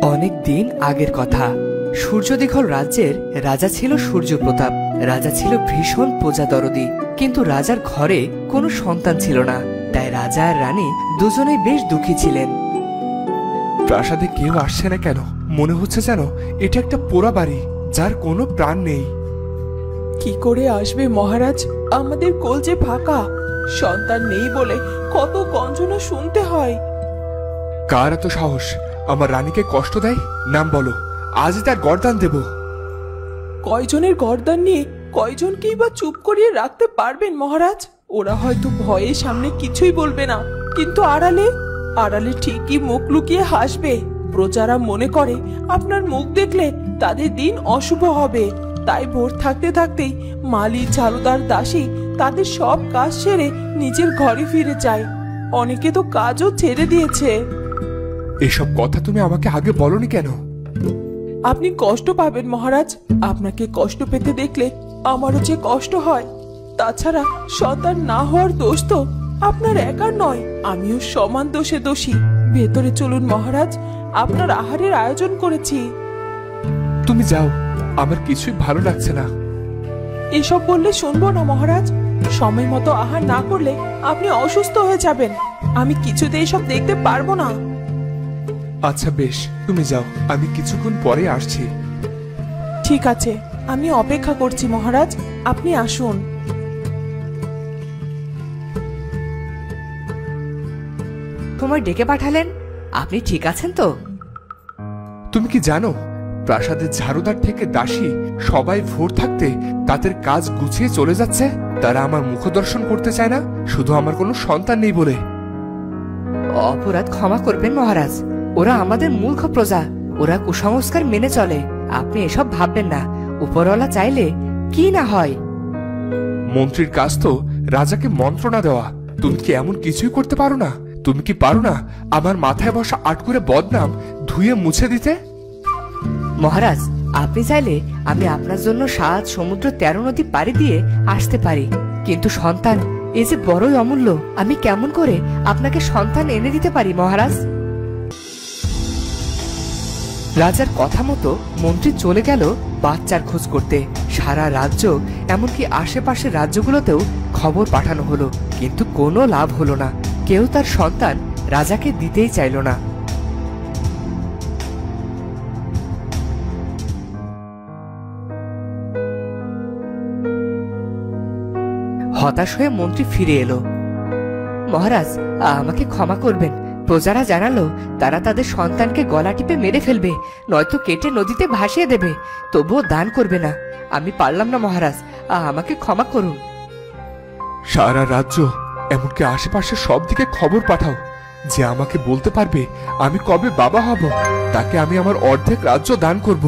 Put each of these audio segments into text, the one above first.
অনেক দিন আগের কথা। সূর্যদিঘল রাজ্যের রাজা ছিল সূর্যপ্রতাপ। রাজা ছিল ভীষণ প্রজাদরদী, কিন্তু রাজার ঘরে কোনো সন্তান ছিল না। তাই রাজা আর রানী দুজনেই বেশ দুঃখী ছিলেন। প্রাসাদে কেউ আসছে না কেন? মনে হচ্ছে যেন এটা একটা পোড়া বাড়ি, যার কোনো প্রাণ নেই। কি করে আসবে মহারাজ? আমাদের কোল যে ফাঁকা, সন্তান নেই বলে কত গঞ্জনা শুনতে হয়। কার এত সাহস আমার রানীকে কষ্ট দেয়? নাম বলো, আজই তার গর্দান দেব। কয়জনের গর্দান নিয়ে কয়জনকেই বা চুপ করিয়ে রাখতে পারবেন মহারাজ? ওরা হয়তো ভয়ে সামনে কিছুই বলবে না, কিন্তু আড়ালে আড়ালে ঠিকই মুখ লুকিয়ে হাসবে। প্রজারা মনে করে আপনার মুখ দেখলে তাদের দিন অশুভ হবে। তাই ভোর থাকতে থাকতেই মালি, ঝাড়ুদার, দাসী তাদের সব কাজ সেরে নিজের ঘরে ফিরে যায়। অনেকে তো কাজও ছেড়ে দিয়েছে। এসব কথা তুমি আমাকে আগে বলনি কেন? আপনি কষ্ট পাবেন মহারাজ। আপনাকে কষ্ট পেতে দেখলে আমারও যে কষ্ট হয়। তাছাড়া সন্তান না হওয়ার দোষ তো আপনার একার নয়, আমিও সমান দোষে দোষী। ভেতরে চলুন মহারাজ, আপনার আহারের আয়োজন করেছি। তুমি যাও, আমার কিছুই ভালো লাগছে না। এসব বললে শুনবো না মহারাজ। সময় মতো আহার না করলে আপনি অসুস্থ হয়ে যাবেন। আমি কিছুতে এসব দেখতে পারবো না। আচ্ছা বেশ, তুমি যাও, আমি কিছুক্ষণ পরে আসছি। ঠিক আছে, আমি অপেক্ষা করছি মহারাজ, আপনি আসুন। তোমায় ডেকে পাঠালেন, আপনি ঠিক আছেন তো? তুমি কি জানো, প্রাসাদের ঝাড়ুদার থেকে দাসী সবাই ভোর থাকতে তাদের কাজ গুছিয়ে চলে যাচ্ছে। তারা আমার মুখ দর্শন করতে চায় না, শুধু আমার কোনো সন্তান নেই বলে। অপরাধ ক্ষমা করবেন মহারাজ, ওরা আমাদের মূর্খ প্রজা, ওরা কুসংস্কার মেনে চলে। আপনি এসব ভাববেন না, উপরওয়ালা চাইলে কি না হয়। মন্ত্রীর কাজ তো রাজাকে মন্ত্রণা দেওয়া। তুমি কি এমন কিছুই করতে পারো না? তুমি কি পারো না আমার মাথায় বসা আটকুরে বদনাম ধুয়ে মুছে দিতে? মহারাজ, আপনি চাইলে আমি আপনার জন্য 7 সমুদ্র 13 নদী পাড়ি দিয়ে আসতে পারি, কিন্তু সন্তান এ যে বড়ই অমূল্য। আমি কেমন করে আপনাকে সন্তান এনে দিতে পারি মহারাজ? রাজার কথা মতো মন্ত্রী চলে গেল বাচ্চার খোঁজ করতে। সারা রাজ্য, এমনকি আশেপাশের রাজ্যগুলোতেও খবর পাঠানো হলো, কিন্তু কোনো লাভ হলো না। কেউ তার সন্তান রাজাকে দিতেই চাইল না। হতাশ হয়ে মন্ত্রী ফিরে এলো। মহারাজ, আমাকে ক্ষমা করবেন। প্রজারা জানালো তারা তাদের সন্তানকে গলা টিপে মেরে ফেলবে, নয়তো কেটে নদীতে ভাসিয়ে দেবে, তবুও দান করবে না। আমি পারলাম না মহারাজ, আমাকে ক্ষমা করুন। সারা রাজ্য, এমনকি আশেপাশে সব দিকে খবর পাঠাও। যে আমাকে বলতে পারবে আমি কবে বাবা হব, তাকে আমি আমার অর্ধেক রাজ্য দান করব।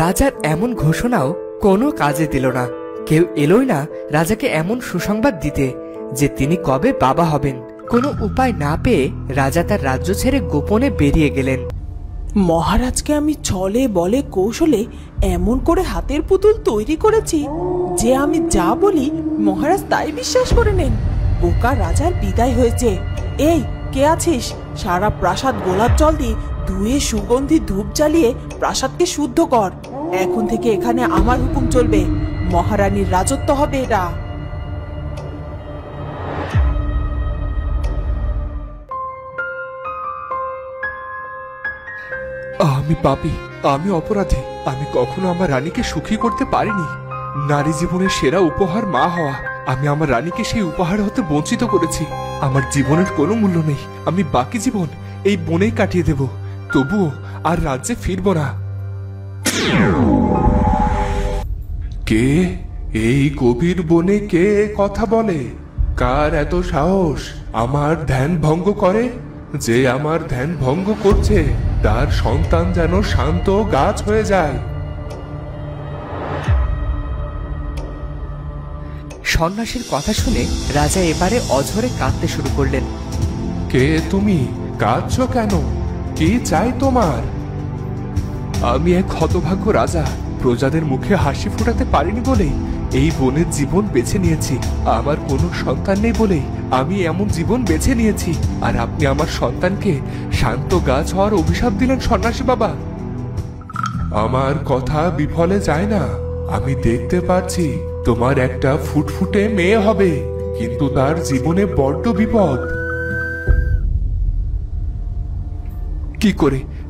রাজার এমন ঘোষণাও কোনো কাজে দিল না। কেউ এলোই না রাজাকে এমন সুসংবাদ দিতে যে তিনি কবে বাবা হবেন। কোনো উপায় না পেয়ে রাজা তার রাজ্য ছেড়ে গোপনে বেরিয়ে গেলেন। মহারাজকে আমি ছলে বলে কৌশলে এমন করে হাতের পুতুল তৈরি করেছি যে আমি যা বলি মহারাজ তাই বিশ্বাস করে নেন। বোকা রাজার বিদায় হয়েছে। এই, কে আছিস? সারা প্রাসাদ গোলাপ জল দিয়ে ধুয়ে সুগন্ধি ধূপ জ্বালিয়ে প্রাসাদকে শুদ্ধ কর। এখন থেকে এখানে আমার হুকুম চলবে, মহারানীর রাজত্ব হবে এটা। আমি পাপী, আমি অপরাধী। আমি কখনো আমার রানীকে সুখী করতে পারিনি। নারী জীবনের সেরা উপহার মা হওয়া, আমি আমার রানীকে সেই উপহার হতে বঞ্চিত করেছি। আমার জীবনের কোনো মূল্য নেই। আমি বাকি জীবন এই বনেই কাটিয়ে দেব, তবুও আর রাজ্যে ফিরব না। কে এই গভীর বনে কে কথা বলে? কার এত সাহস আমার ধ্যান ভঙ্গ করে? যে আমার ধ্যান ভঙ্গ করছে তার সন্তান যেন শান্ত গাছ হয়ে যায়। সন্ন্যাসীর কথা শুনে রাজা এবারে অঝরে কাঁদতে শুরু করলেন। কে তুমি? কাঁদছো কেন? কি চাই তোমার? আমি এক হতভাগ্য রাজা, প্রজাদের মুখে হাসি ফোটাতে পারিনি বলেই এই বনের জীবন বেছে নিয়েছি। আমার কোনো সন্তান নেই বলেই আমি এমন জীবন বেছে নিয়েছি, আর আপনি আমার সন্তানকে শান্ত গাছ হওয়ার অভিশাপ দিলেন সন্ন্যাসী বাবা। আমার কথা বিফলে যায় না। আমি দেখতে পাচ্ছি তোমার একটা ফুটফুটে মেয়ে হবে, কিন্তু তার জীবনে বড্ড বিপদ।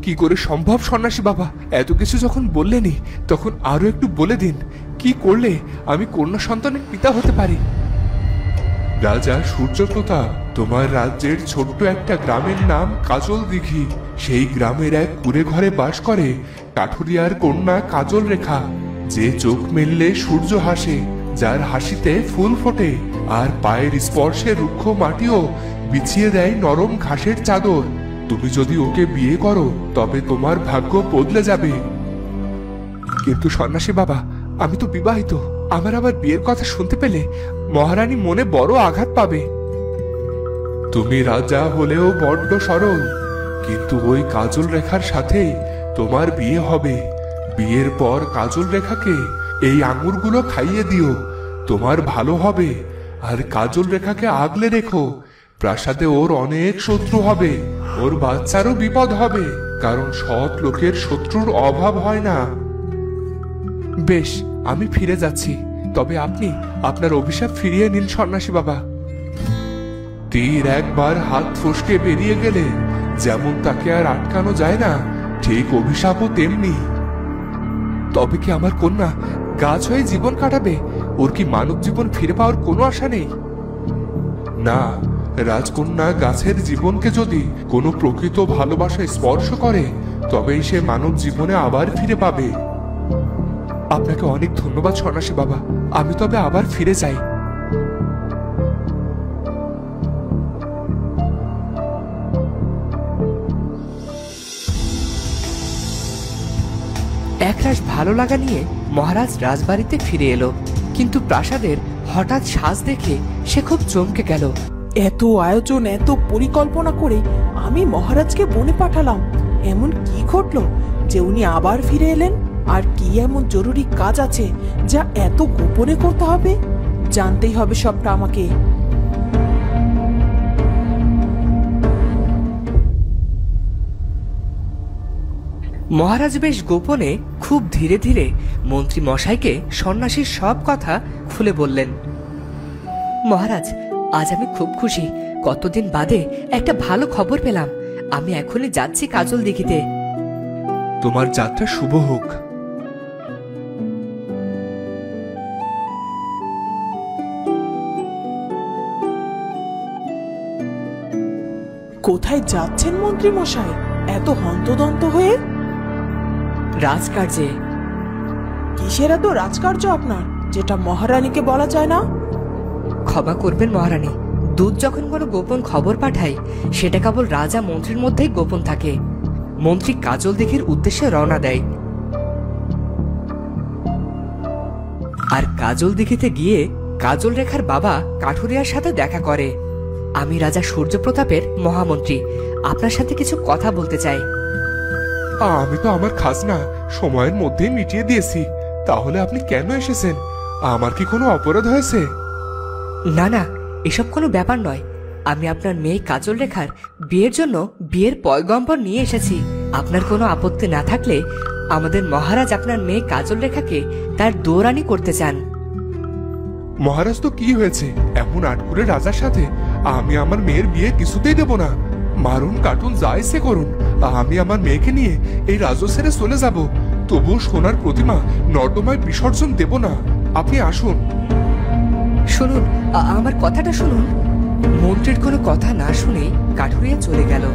কি করে সম্ভব সন্ন্যাসী বাবা? এত কিছু যখন বললেনই, তখন আরো একটু বলে দিন, কি করলে আমি কন্যা সন্তানের পিতা হতে পারি? রাজা সূর্যপ্রতাপ, তোমার রাজ্যের ছোট্ট একটা গ্রামের নাম কাজল দিঘি। সেই গ্রামের এক কুঁড়ে ঘরে বাস করে কাঠুরিয়ার কন্যা কাজল রেখা, যে চোখ মেললে সূর্য হাসে, যার হাসিতে ফুল ফোটে, আর পায়ের স্পর্শে রুক্ষ মাটিও বিছিয়ে দেয় নরম ঘাসের চাদর। তুমি যদি ওকে বিয়ে করো তবে তোমার ভাগ্য বদলে যাবে। কিন্তু সন্ন্যাসী বাবা, আমি তো বিবাহিত। আমার আবার বিয়ের কথা শুনতে পেলে মহারানী মনে বড় আঘাত পাবে। তুমি রাজা হলেও বড্ড সরল, কিন্তু ওই কাজল রেখার সাথেই তোমার বিয়ে হবে। বিয়ের পর কাজল রেখাকে এই আঙুরগুলো খাইয়ে দিও, তোমার ভালো হবে। আর কাজল রেখাকে আগলে রেখো। প্রাসাদে ওর অনেক শত্রু হবে, ওর বাচ্চারও বিপদ হবে, কারণ সৎ লোকের শত্রুর অভাব হয় না। বেশ, আমি ফিরে যাচ্ছি। তবে আপনি আপনার অভিশাপ ফিরিয়ে নিন সন্ন্যাসী বাবা। তীর একবার হাত ফসকে বেরিয়ে গেলে যেমন তাকে আর আটকানো যায় না, ঠিক অভিশাপও তেমনি। তবে কি আমার কন্যা গাছ হয়ে জীবন কাটাবে? ওর কি মানব জীবন ফিরে পাওয়ার কোনো আশা নেই? না, রাজকন্যা গাছের জীবনকে যদি কোনো প্রকৃত ভালোবাসায় স্পর্শ করে, তবেই সে মানব জীবনে আবার ফিরে পাবে। আপনাকে অনেক ধন্যবাদ সন্ন্যাসী বাবা। আমি তবে আবার ফিরে যাই। একরাশ ভালো লাগা নিয়ে মহারাজ রাজবাড়িতে ফিরে এলো, কিন্তু প্রাসাদের হঠাৎ সাজ দেখে সে খুব চমকে গেল। এত আয়োজন, এত পরিকল্পনা করে আমি মহারাজকে বনে পাঠালাম, এমন কি ঘটলো যে উনি আবার ফিরে এলেন? আর কি এমন জরুরি কাজ আছে যা এত গোপনে করতে হবে? জানতেই হবে সবটা আমাকে। মহারাজ বেশ গোপনে খুব ধীরে ধীরে মন্ত্রী মশাইকে সন্ন্যাসীর সব কথা খুলে বললেন। মহারাজ, আজ আমি খুব খুশি। কতদিন বাদে একটা ভালো খবর পেলাম। আমি এখনই যাচ্ছি কাজল দিঘিতে। তোমার যাত্রা শুভ হোক। কোথায় যাচ্ছেন মন্ত্রী মশাই এত হন্তদন্ত হয়ে? রাজকার্যে। কিসের এত রাজকার্য আপনার, যেটা মহারানীকে বলা যায় না? ক্ষমা করবেন মহারানী, দূত যখন কোনো গোপন খবর পাঠায় সেটা কেবল রাজা মন্ত্রীর মধ্যেই গোপন থাকে। মন্ত্রী কাজল দিঘির উদ্দেশ্যে রওনা দেয়, আর কাজল দিঘিতে গিয়ে কাজল রেখার বাবা কাঠুরিয়ার সাথে দেখা করে। আমি রাজা সূর্যপ্রতাপের মহামন্ত্রী, আপনার সাথে কিছু কথা বলতে চাই। আমি তো আমার খাজনা সময়ের মধ্যেই মিটিয়ে দিয়েছি। তাহলে আপনি কেন এসেছেন? আমার কি কোনো অপরাধ হয়েছে? না না, এসব কোনো ব্যাপার নয়। আমি আপনার মেয়ে কাজল রেখার বিয়ের জন্য বিয়ের পয়গম্বর নিয়ে এসেছি। আপনার কোনো আপত্তি না থাকলে আমাদের মহারাজ আপনার মেয়ে কাজল রেখাকে তার দৌরানি করতে চান। মহারাজ তো কি হয়েছে এমন আটপুরে রাজার সাথে? আমি আমার মেয়ের বিয়ে কিছুতেই দেব না। মারুন কাটুন যা ইচ্ছে করুন, আমি আমার মেয়েকে নিয়ে এই রাজ্য ছেড়ে চলে যাব। তবুও সোনার প্রতিমা নর্দমায় বিসর্জন দেব না। আপনি আসুন। শুনুন, আমার কথাটা শুনুন। মন্ত্রীর কোনো কথা না শুনে কাঠুরিয়া চলে গেল।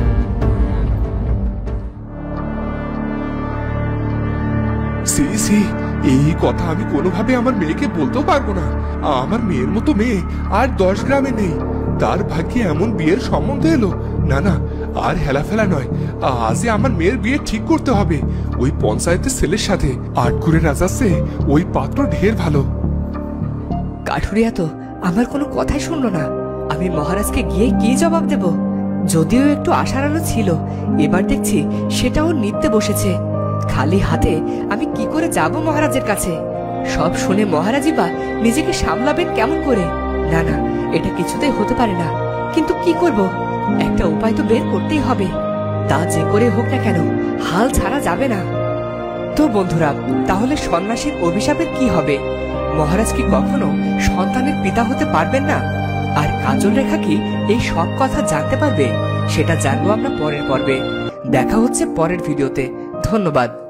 সি সি, এই কথা আমি কোনোভাবে আমার মেয়েকে বলতেও পারবো না। আমার মেয়ের মতো মেয়ে আর 10 গ্রামে নেই। তার ভাগ্যে এমন বিয়ের সম্বন্ধ এলো। না না, আর হেলাফেলা নয়। আজই আমার মেয়ের বিয়ে ঠিক করতে হবে ওই পঞ্চায়েতের ছেলের সাথে। আটকুরে রাজার চেয়ে ওই পাত্র ঢের ভালো। কাঠুরিয়া তো আমার কোনো কথাই শুনলো না। আমি মহারাজকে গিয়ে কি জবাব দেব? যদিও একটু আশার আলো ছিল, এবার দেখছি সেটাও নিতে বসেছে। খালি হাতে আমি কি করে যাব মহারাজের কাছে? সব শুনে মহারাজই বা নিজেকে সামলাবেন কেমন করে? না না, এটা কিছুতেই হতে পারে না। কিন্তু কি করব? একটা উপায় তো বের করতেই হবে। তা যে করে হোক না কেন, হাল ছাড়া যাবে না। তো বন্ধুরা, তাহলে সন্ন্যাসীর অভিশাপের কি হবে? মহারাজ কি কখনো সন্তানের পিতা হতে পারবেন না? আর কাজল রেখা কি এই সব কথা জানতে পারবে? সেটা জানবো আমরা পরের পর্বে। দেখা হচ্ছে পরের ভিডিওতে। ধন্যবাদ।